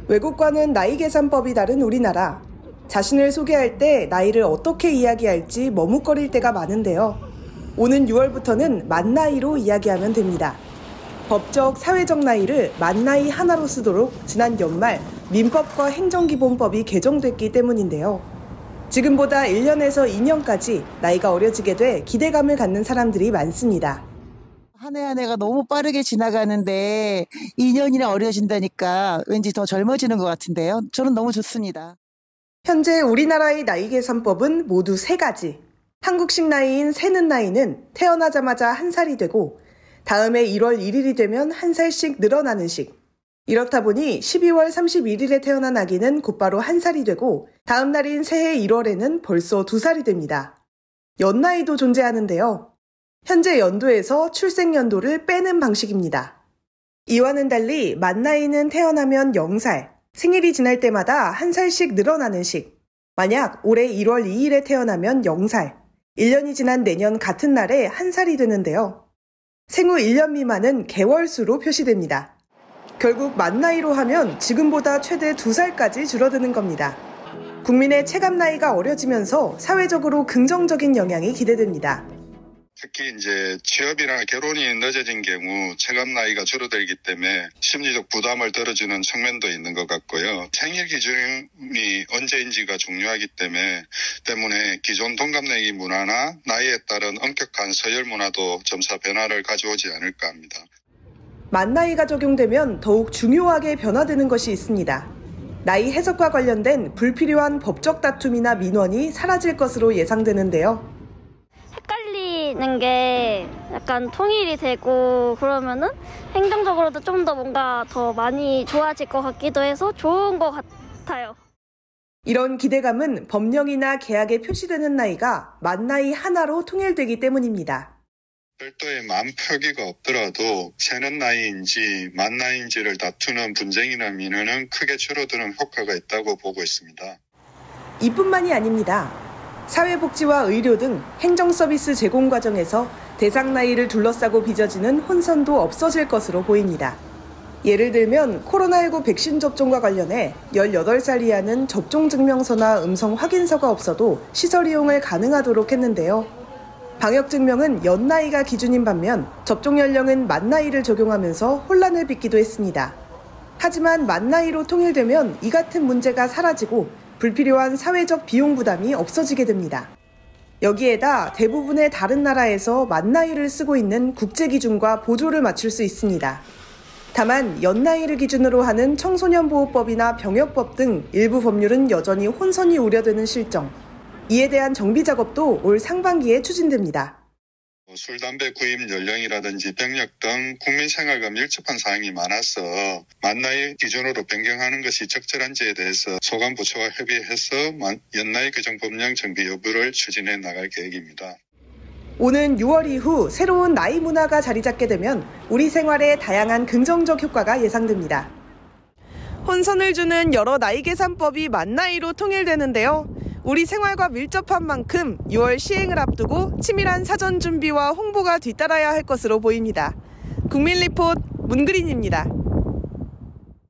외국과는 나이 계산법이 다른 우리나라. 자신을 소개할 때 나이를 어떻게 이야기할지 머뭇거릴 때가 많은데요. 오는 6월부터는 만 나이로 이야기하면 됩니다. 법적, 사회적 나이를 만 나이 하나로 쓰도록 지난 연말 민법과 행정기본법이 개정됐기 때문인데요. 지금보다 1년에서 2년까지 나이가 어려지게 돼 기대감을 갖는 사람들이 많습니다. 한 해 한 해가 너무 빠르게 지나가는데 2년이나 어려진다니까 왠지 더 젊어지는 것 같은데요. 저는 너무 좋습니다. 현재 우리나라의 나이 계산법은 모두 3가지. 한국식 나이인 새는 나이는 태어나자마자 1살이 되고 다음해 1월 1일이 되면 1살씩 늘어나는 식. 이렇다 보니 12월 31일에 태어난 아기는 곧바로 1살이 되고 다음 날인 새해 1월에는 벌써 2살이 됩니다. 연나이도 존재하는데요. 현재 연도에서 출생연도를 빼는 방식입니다. 이와는 달리 만 나이는 태어나면 0살, 생일이 지날 때마다 1살씩 늘어나는 식. 만약 올해 1월 2일에 태어나면 0살, 1년이 지난 내년 같은 날에 1살이 되는데요. 생후 1년 미만은 개월수로 표시됩니다. 결국 만 나이로 하면 지금보다 최대 2살까지 줄어드는 겁니다. 국민의 체감 나이가 어려지면서 사회적으로 긍정적인 영향이 기대됩니다. 특히 이제 취업이나 결혼이 늦어진 경우 체감 나이가 줄어들기 때문에 심리적 부담을 덜어주는 측면도 있는 것 같고요. 생일 기준이 언제인지가 중요하기 때문에 기존 동갑내기 문화나 나이에 따른 엄격한 서열 문화도 점차 변화를 가져오지 않을까 합니다. 만 나이가 적용되면 더욱 중요하게 변화되는 것이 있습니다. 나이 해석과 관련된 불필요한 법적 다툼이나 민원이 사라질 것으로 예상되는데요. 헷갈리는 게 약간 통일이 되고 그러면은 행정적으로도 좀 더 뭔가 더 많이 좋아질 것 같기도 해서 좋은 것 같아요. 이런 기대감은 법령이나 계약에 표시되는 나이가 만 나이 하나로 통일되기 때문입니다. 별도의 만 표기가 없더라도 새는 나이인지 만 나이인지를 다투는 분쟁이나 민원은 크게 줄어드는 효과가 있다고 보고 있습니다. 이뿐만이 아닙니다. 사회복지와 의료 등 행정서비스 제공 과정에서 대상 나이를 둘러싸고 빚어지는 혼선도 없어질 것으로 보입니다. 예를 들면 코로나19 백신 접종과 관련해 18살 이하는 접종증명서나 음성 확인서가 없어도 시설 이용을 가능하도록 했는데요. 방역증명은 연나이가 기준인 반면 접종 연령은 만 나이를 적용하면서 혼란을 빚기도 했습니다. 하지만 만 나이로 통일되면 이 같은 문제가 사라지고 불필요한 사회적 비용 부담이 없어지게 됩니다. 여기에다 대부분의 다른 나라에서 만 나이를 쓰고 있는 국제 기준과 보조를 맞출 수 있습니다. 다만 연나이를 기준으로 하는 청소년보호법이나 병역법 등 일부 법률은 여전히 혼선이 우려되는 실정. 이에 대한 정비 작업도 올 상반기에 추진됩니다. 술, 담배 구입 연령이라든지 병력 등 국민생활과 밀접한 사항이 많아서 만 나이 기준으로 변경하는 것이 적절한지에 대해서 소관부처와 협의해서 연나이 규정 법령 정비 여부를 추진해 나갈 계획입니다. 오는 6월 이후 새로운 나이 문화가 자리 잡게 되면 우리 생활에 다양한 긍정적 효과가 예상됩니다. 혼선을 주는 여러 나이 계산법이 만 나이로 통일되는데요. 우리 생활과 밀접한 만큼 6월 시행을 앞두고 치밀한 사전 준비와 홍보가 뒤따라야 할 것으로 보입니다. 국민리포트 문그린입니다.